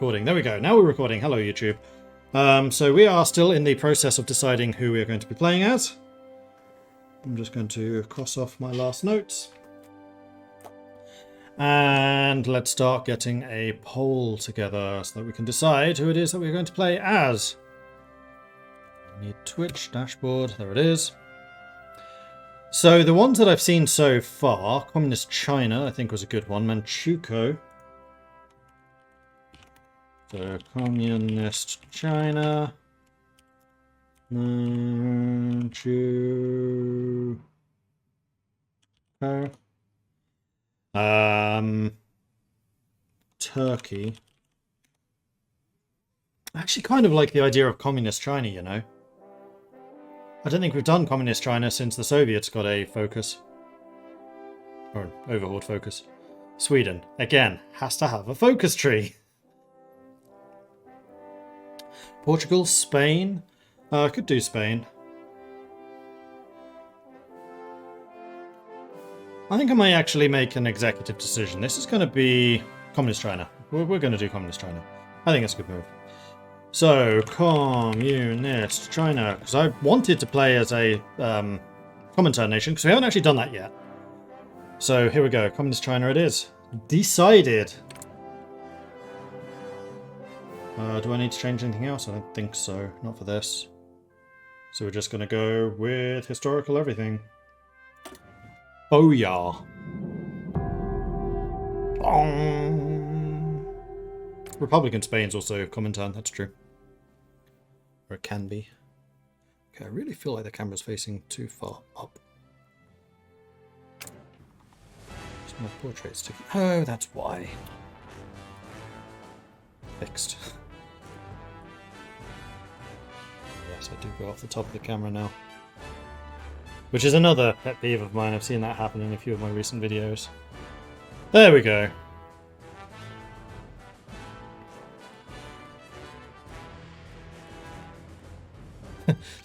recording. There we go. Now we're recording. Hello, YouTube. So we are still in the process of deciding who we are going to be playing as. I'm just going to cross off my last notes. And let's start getting a poll together so that we can decide who it is that we're going to play as. I need Twitch dashboard. There it is. So the ones that I've seen so far, Communist China, I think was a good one. Manchukuo. So Communist China. Manchukuo. Turkey. I actually kind of like the idea of Communist China, you know. I don't think we've done Communist China since the Soviets got a focus. Or an overhauled focus. Sweden, again, has to have a focus tree. Portugal, Spain. I could do Spain. I think I may actually make an executive decision. This is going to be Communist China. We're going to do Communist China. I think it's a good move. So, Communist China. Because I wanted to play as a Comintern nation, because we haven't actually done that yet. So, here we go. Communist China it is. Decided. Do I need to change anything else? I don't think so. Not for this. So we're just going to go with historical everything. Booyah. Bong. Republican Spain's also Comintern, that's true. Or it can be. Okay, I really feel like the camera's facing too far up. It's my portrait sticking. Oh, that's why. Fixed. Yes, I do go off the top of the camera now. Which is another pet peeve of mine. I've seen that happen in a few of my recent videos. There we go.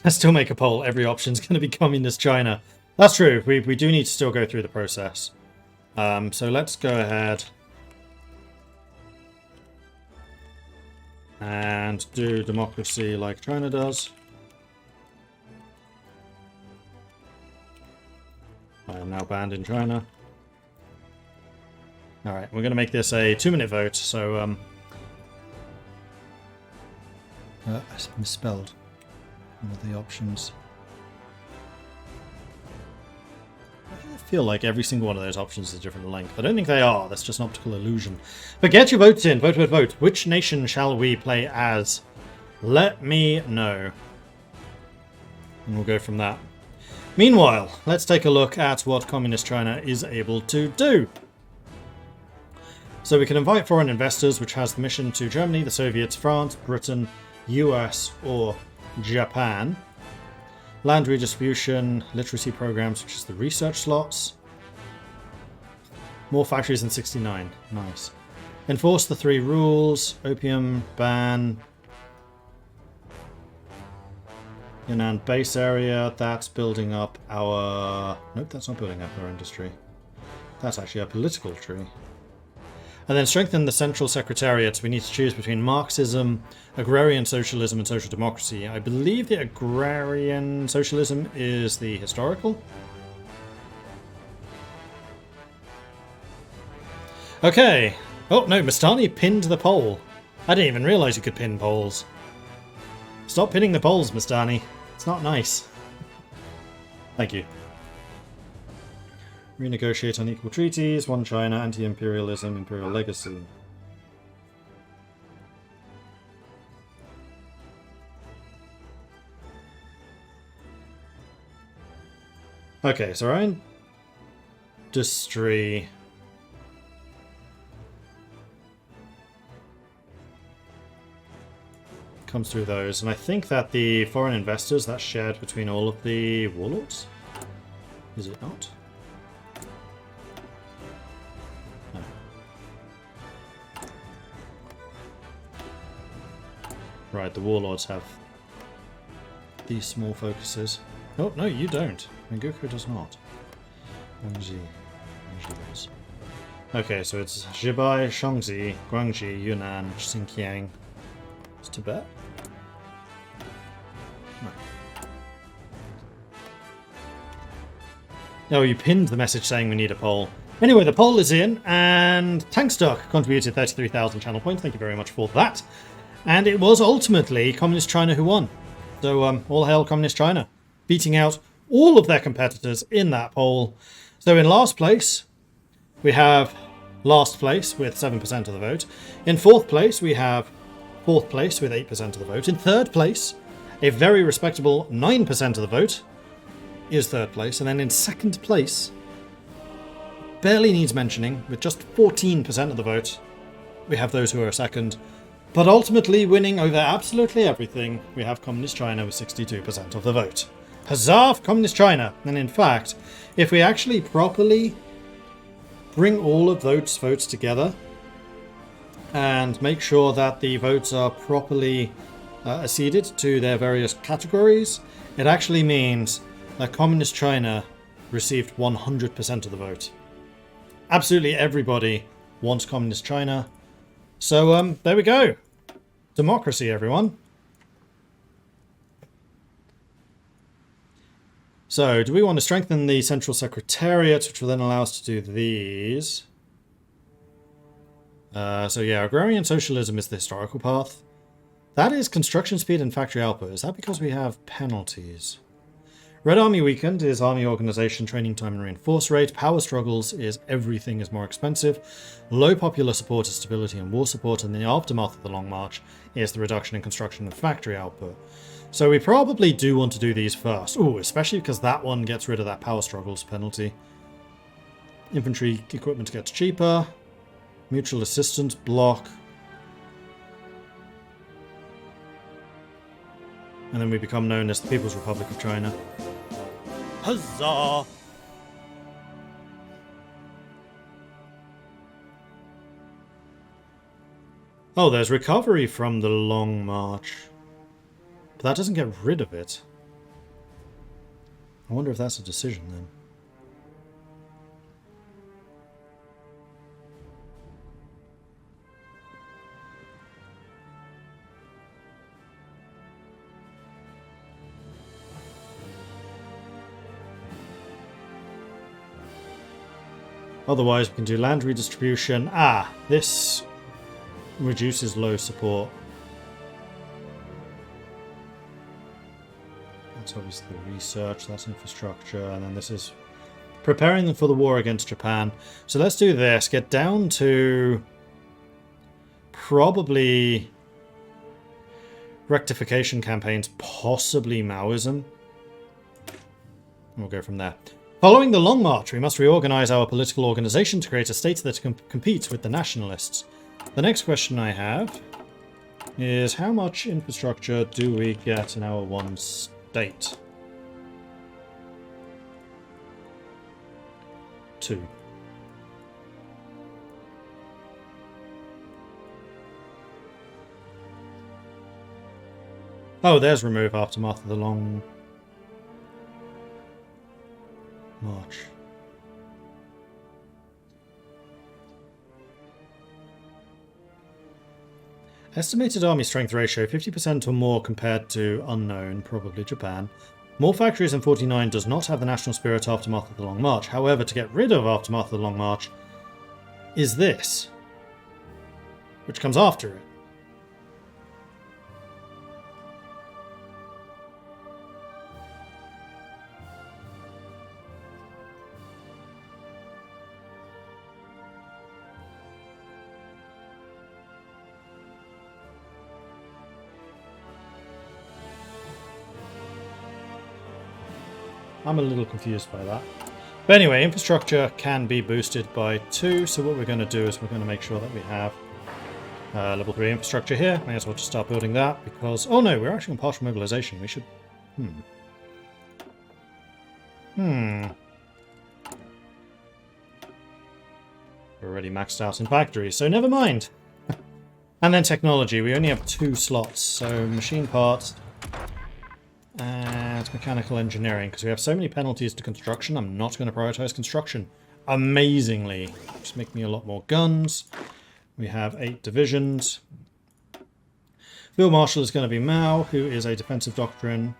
Let's still make a poll. Every option's going to be Communist China. That's true. We do need to still go through the process. So let's go ahead and do democracy like China does. I am now banned in China. Alright, we're going to make this a 2-minute vote, so I misspelled one of the options. I feel like every single one of those options is a different length. I don't think they are, that's just an optical illusion. But get your votes in, vote, vote, vote. Which nation shall we play as? Let me know. And we'll go from that. Meanwhile, let's take a look at what Communist China is able to do. So we can invite foreign investors, which has the mission to Germany, the Soviets, France, Britain, US, or Japan. Land redistribution, literacy programs, which is the research slots. More factories in 69. Nice. Enforce the 3 rules. Opium ban. Yunnan base area, that's building up our... Nope, that's not building up our industry. That's actually our political tree. And then strengthen the central secretariats. We need to choose between Marxism, agrarian socialism, and social democracy. I believe the agrarian socialism is the historical. Okay. Oh, no, Mastani pinned the poll. I didn't even realize you could pin polls. Stop pinning the polls, Mastani. It's not nice. Thank you. Renegotiate unequal treaties. One China. Anti-imperialism. Imperial legacy. Okay, so our industry... comes through those, and I think that the foreign investors, that's shared between all of the warlords. Is it not? No. Right, the warlords have these small focuses. Oh, no, you don't. Mengoku does not. Wangji does. Okay, so it's Zhebai, Shaanxi, Guangxi, Yunnan, Xinjiang. It's Tibet. Oh, you pinned the message saying we need a poll. Anyway, the poll is in, and Tankstock contributed 33,000 channel points. Thank you very much for that. And it was ultimately Communist China who won. So all hail Communist China, beating out all of their competitors in that poll. So in last place, we have last place with 7% of the vote. In fourth place, we have fourth place with 8% of the vote. In third place, a very respectable 9% of the vote is third place. And then in second place, barely needs mentioning, with just 14% of the vote, we have those who are second. But ultimately winning over absolutely everything, we have Communist China with 62% of the vote. Huzzah for Communist China! And in fact, if we actually properly bring all of those votes together and make sure that the votes are properly acceded to their various categories, it actually means that Communist China received 100% of the vote. Absolutely everybody wants Communist China. So there we go. Democracy, everyone. So, do we want to strengthen the Central Secretariat, which will then allow us to do these? So yeah, agrarian socialism is the historical path. That is construction speed and factory output. Is that because we have penalties? Red Army weakened is army organization, training time and reinforce rate. Power struggles is everything is more expensive. Low popular support is stability and war support. And the aftermath of the Long March is the reduction in construction and factory output. So we probably do want to do these first. Ooh, especially because that one gets rid of that power struggles penalty. Infantry equipment gets cheaper. Mutual assistance block. And then we become known as the People's Republic of China. Huzzah! Oh, there's recovery from the Long March. But that doesn't get rid of it. I wonder if that's a decision then. Otherwise, we can do land redistribution. Ah, this reduces low support. That's obviously research, that's infrastructure, and then this is preparing them for the war against Japan. So let's do this. Get down to probably rectification campaigns, possibly Maoism. We'll go from there. Following the Long March, we must reorganize our political organization to create a state that can compete with the nationalists. The next question I have is how much infrastructure do we get in our one state? 2. Oh, there's remove aftermath of the Long March. Estimated army strength ratio 50% or more compared to unknown, probably Japan. More factories than 49 does not have the national spirit aftermath of the Long March. However, to get rid of aftermath of the Long March is this, which comes after it. I'm a little confused by that. But anyway, infrastructure can be boosted by 2. So what we're going to do is we're going to make sure that we have level 3 infrastructure here. May as well just start building that because... Oh no, we're actually on partial mobilization. We should... We're already maxed out in factories, so never mind. And then technology. We only have 2 slots. So machine parts... and mechanical engineering, because we have so many penalties to construction, I'm not going to prioritize construction amazingly. Just make me a lot more guns. We have 8 divisions. Field Marshal is going to be Mao, who is a defensive doctrine.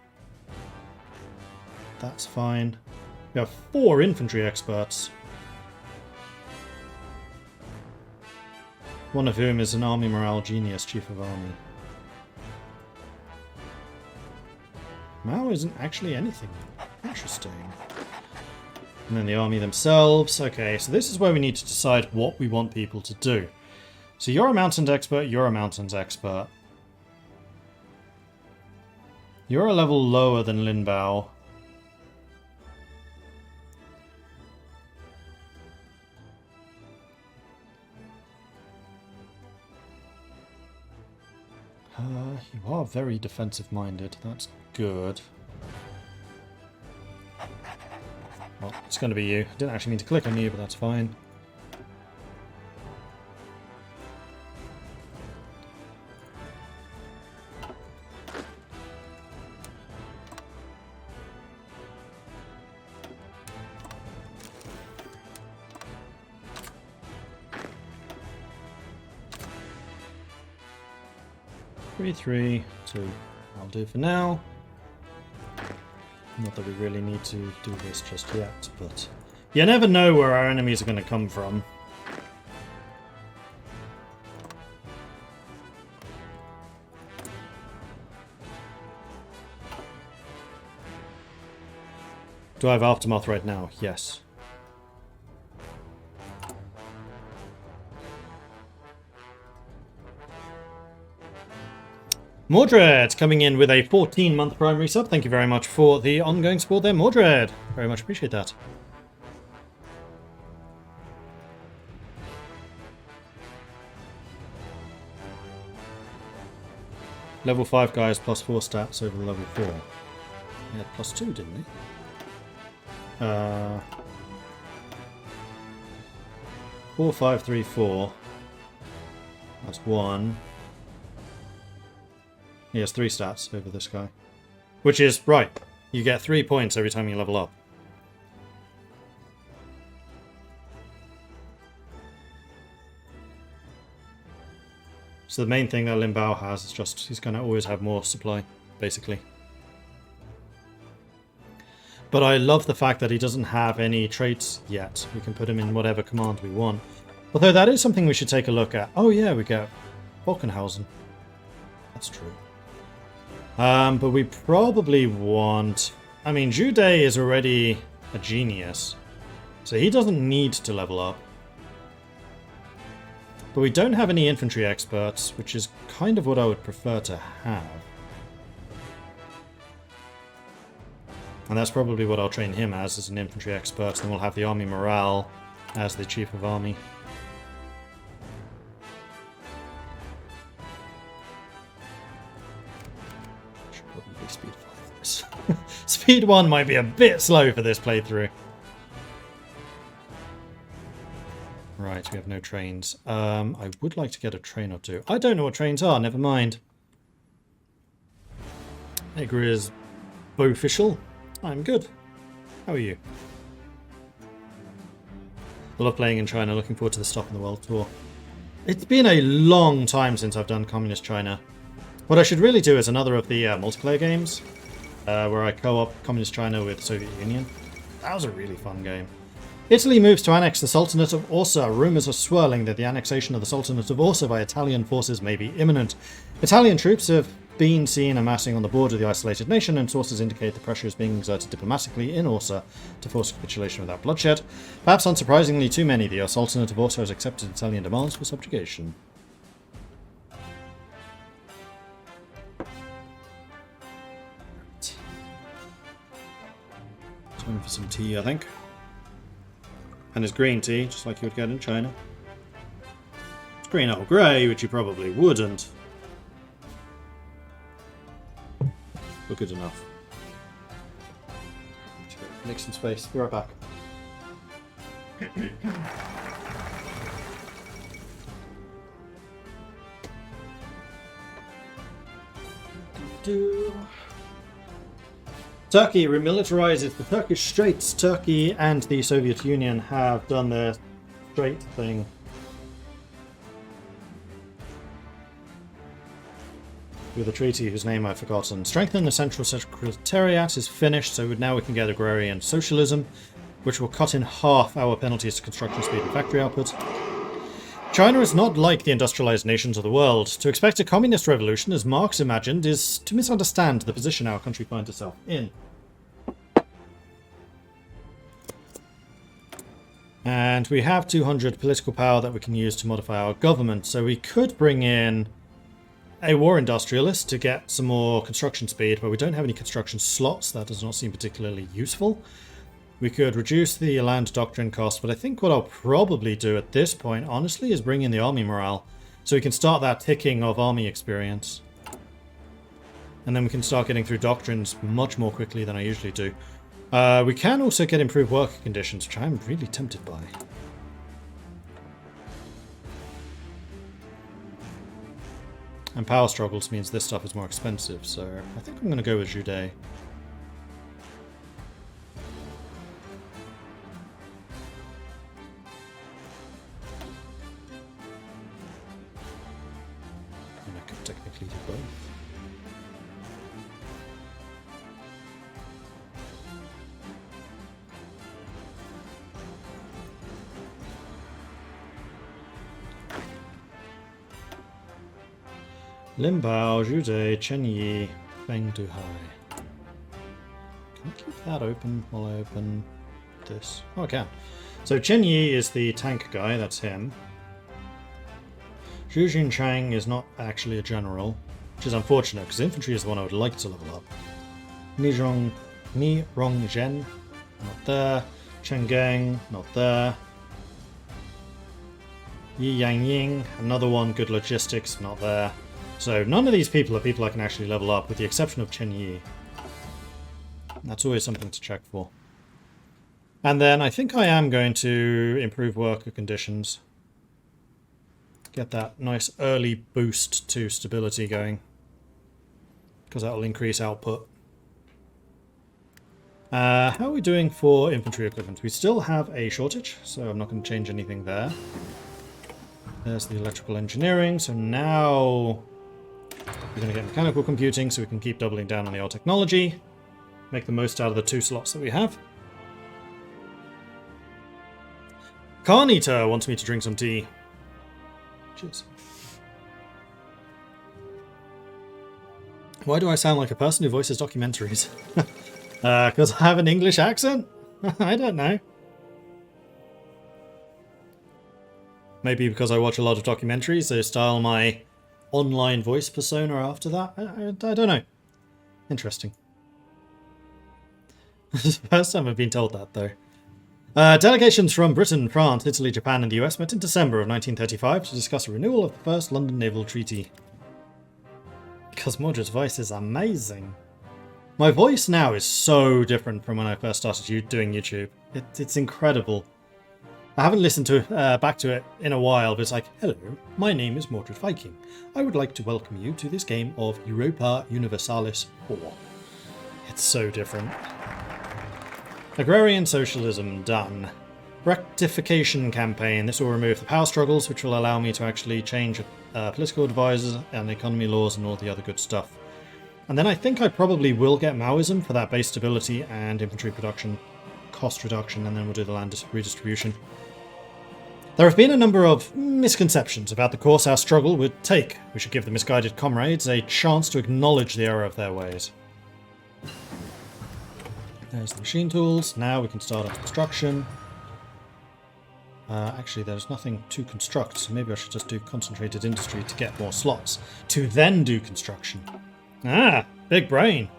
That's fine. We have 4 infantry experts. One of whom is an army morale genius, chief of army. Mao isn't actually anything. Interesting. And then the army themselves. Okay, so this is where we need to decide what we want people to do. So you're a mountains expert, you're a mountains expert. You're a level lower than Lin Bao. You are very defensive-minded. That's good. Well, it's going to be you. I didn't actually mean to click on you, but that's fine. Three, 2. I'll do for now. Not that we really need to do this just yet, but you never know where our enemies are going to come from. Do I have Aftermath right now? Yes. Mordred coming in with a 14-month primary sub. Thank you very much for the ongoing support there, Mordred. Very much appreciate that. Level 5 guy has +4 stats over the level 4. He had +2, didn't he? 4, 5, 3, 4. That's 1. He has 3 stats over this guy. Which is, right, you get 3 points every time you level up. So the main thing that Lin Bao has is just, he's going to always have more supply, basically. But I love the fact that he doesn't have any traits yet. We can put him in whatever command we want. Although that is something we should take a look at. Oh yeah, we get Volkenhausen. That's true. But we probably want... I mean, Jude is already a genius, so he doesn't need to level up. But we don't have any infantry experts, which is kind of what I would prefer to have. And that's probably what I'll train him as an infantry expert, then we'll have the army morale as the chief of army. Speed 5 this. Speed 1 might be a bit slow for this playthrough. Right, we have no trains. I would like to get a train or two. I don't know what trains are, never mind. Agra is official. I'm good. How are you? I love playing in China, looking forward to the Stop in the World tour. It's been a long time since I've done Communist China. What I should really do is another of the multiplayer games, where I co-op Communist China with Soviet Union. That was a really fun game. Italy moves to annex the Sultanate of Orsa. Rumours are swirling that the annexation of the Sultanate of Orsa by Italian forces may be imminent. Italian troops have been seen amassing on the border of the isolated nation, and sources indicate the pressure is being exerted diplomatically in Orsa to force capitulation without bloodshed. Perhaps unsurprisingly too many, the Sultanate of Orsa has accepted Italian demands for subjugation. Time for some tea, I think. And it's green tea, just like you would get in China. It's green or grey, which you probably wouldn't. But good enough. Make some space. Be right back. Turkey remilitarizes the Turkish Straits. Turkey and the Soviet Union have done their strait thing. With a treaty whose name I've forgotten. Strengthen the Central Secretariat is finished, so now we can get agrarian socialism, which will cut in half our penalties to construction speed and factory output. China is not like the industrialized nations of the world. To expect a communist revolution, as Marx imagined, is to misunderstand the position our country finds itself in. And we have 200 political power that we can use to modify our government, so we could bring in a war industrialist to get some more construction speed, but we don't have any construction slots. That does not seem particularly useful. We could reduce the land doctrine cost, but I think what I'll probably do at this point, honestly, is bring in the army morale, so we can start that ticking of army experience. And then we can start getting through doctrines much more quickly than I usually do. We can also get improved worker conditions, which I'm really tempted by. And power struggles means this stuff is more expensive, so I think I'm going to go with Jude. Technically do both. Limbao, Jude, Chenyi, Feng Duhai. Can I keep that open while I open this? Oh, I can. So Chenyi is the tank guy, that's him. Zhu Junchang is not actually a general, which is unfortunate, because infantry is the one I would like to level up. Ni Rongzhen, not there. Chenggang, not there. Yi Yangying, another one, good logistics, not there. So none of these people are people I can actually level up, with the exception of Chen Yi. That's always something to check for. And then I think I am going to improve worker conditions. Get that nice early boost to stability going, because that will increase output. How are we doing for infantry equipment? We still have a shortage, so I'm not going to change anything there. There's the electrical engineering, so now we're going to get mechanical computing, so we can keep doubling down on the old technology. Make the most out of the 2 slots that we have. Carnita wants me to drink some tea. Cheers. Why do I sound like a person who voices documentaries? Because I have an English accent? I don't know. Maybe because I watch a lot of documentaries, so style my online voice persona after that? I don't know. Interesting. This is the first time I've been told that, though. Delegations from Britain, France, Italy, Japan, and the US met in December of 1935 to discuss a renewal of the First London Naval Treaty. Because Mordred's voice is amazing. My voice now is so different from when I first started doing YouTube. It's incredible. I haven't listened to back to it in a while, but it's like, hello, my name is Mordred Viking. I would like to welcome you to this game of Europa Universalis 4. It's so different. Agrarian socialism, done. Rectification campaign. This will remove the power struggles, which will allow me to actually change political advisors and economy laws and all the other good stuff. And then I think I probably will get Maoism for that base stability and infantry production cost reduction, and then we'll do the land redistribution. There have been a number of misconceptions about the course our struggle would take. We should give the misguided comrades a chance to acknowledge the error of their ways. There's the machine tools. Now we can start on construction. Actually, there's nothing to construct, so maybe I should just do concentrated industry to get more slots, to then do construction. Ah, big brain.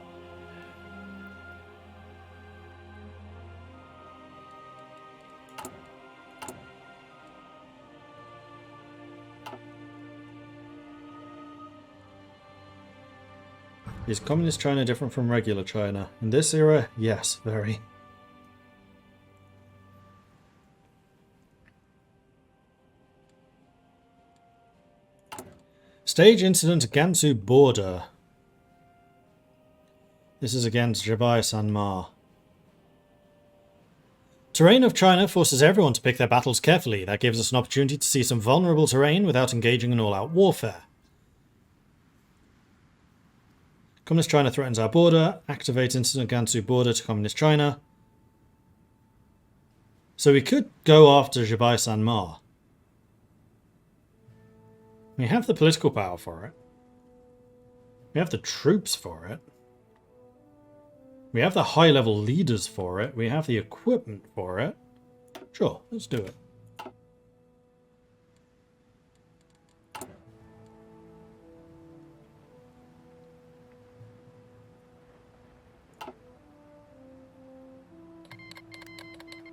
Is communist China different from regular China? In this era, yes, very. Stage incident at Gansu border. This is against Jabai Sanmar. Terrain of China forces everyone to pick their battles carefully. That gives us an opportunity to see some vulnerable terrain without engaging in all-out warfare. Communist China threatens our border. Activate instant Gansu border to Communist China. So we could go after Jabai Sanmar. We have the political power for it. We have the troops for it. We have the high-level leaders for it. We have the equipment for it. Sure, let's do it.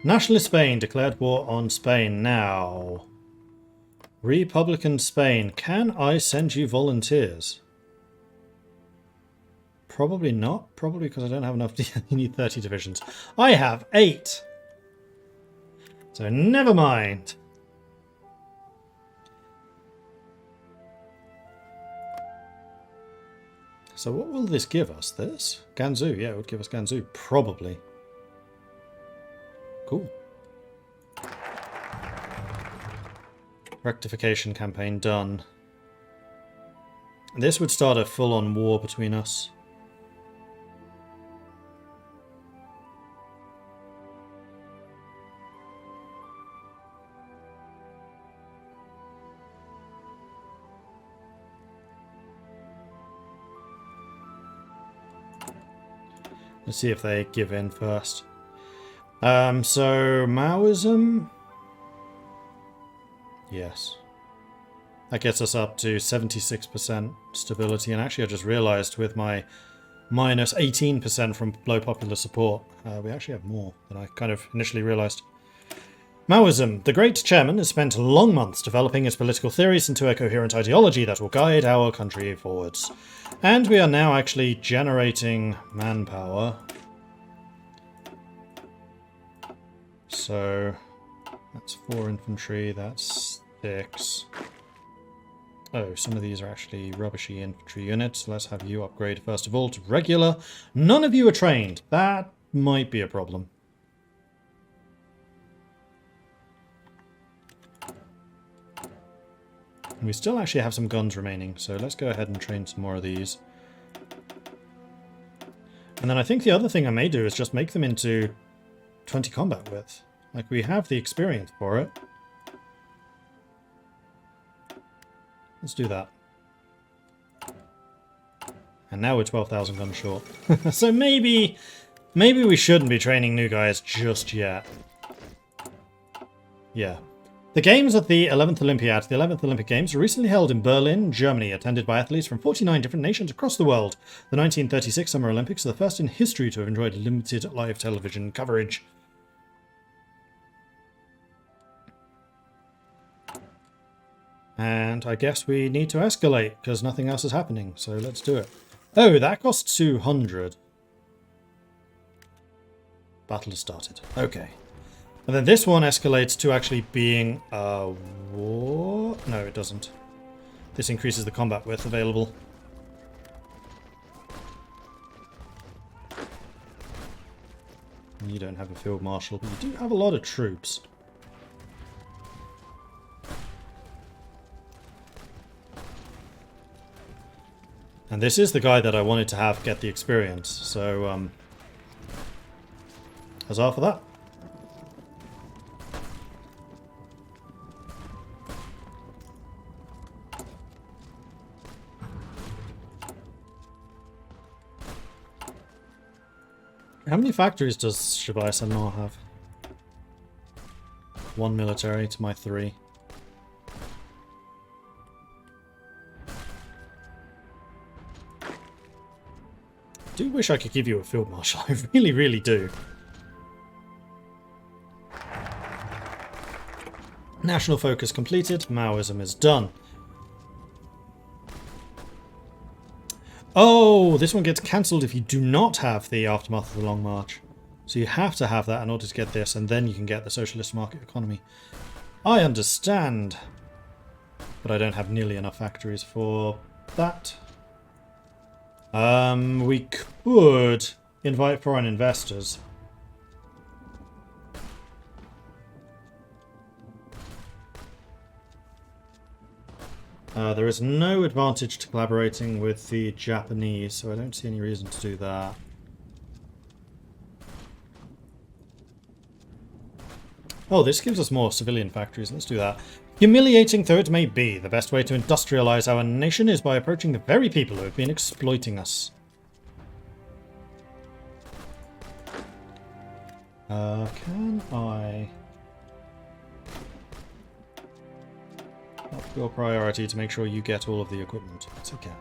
Nationalist Spain declared war on Spain now. Republican Spain, can I send you volunteers? Probably not. Probably because I don't have enough. You need 30 divisions. I have 8. So never mind. So what will this give us? This? Gansu. Yeah, it would give us Gansu. Probably. Cool. Rectification campaign done. This would start a full-on war between us. Let's see if they give in first. So Maoism? Yes. That gets us up to 76% stability. And actually I just realized with my minus 18% from low popular support, we actually have more than I kind of initially realized. Maoism. The great chairman has spent long months developing his political theories into a coherent ideology that will guide our country forwards. And we are now actually generating manpower. So that's 4 infantry, that's 6. Oh, some of these are actually rubbishy infantry units. Let's have you upgrade first of all to regular. None of you are trained. That might be a problem. We still actually have some guns remaining, so let's go ahead and train some more of these. And then I think the other thing I may do is just make them into 20 combat width. Like, we have the experience for it. Let's do that. And now we're 12,000 guns short. So maybe we shouldn't be training new guys just yet. Yeah. The games at the 11th Olympiad, the 11th Olympic Games, were recently held in Berlin, Germany, attended by athletes from 49 different nations across the world. The 1936 Summer Olympics are the first in history to have enjoyed limited live television coverage. And I guess we need to escalate, because nothing else is happening, so let's do it. Oh, that costs 200. Battle has started. Okay. And then this one escalates to actually being a war? No, it doesn't. This increases the combat width available. You don't have a field marshal, but you do have a lot of troops. And this is the guy that I wanted to have get the experience, so huzzah for that. How many factories does Shabai Sanmar have? 1 military to my 3. I do wish I could give you a field marshal. I really, really do. National focus completed. Maoism is done. Oh, this one gets cancelled if you do not have the Aftermath of the Long March. So you have to have that in order to get this, and then you can get the socialist market economy. I understand. But I don't have nearly enough factories for that. We could invite foreign investors. There is no advantage to collaborating with the Japanese, so I don't see any reason to do that. Oh, this gives us more civilian factories. Let's do that. Humiliating though it may be, the best way to industrialize our nation is by approaching the very people who have been exploiting us. Can I up your priority to make sure you get all of the equipment? Yes, I can.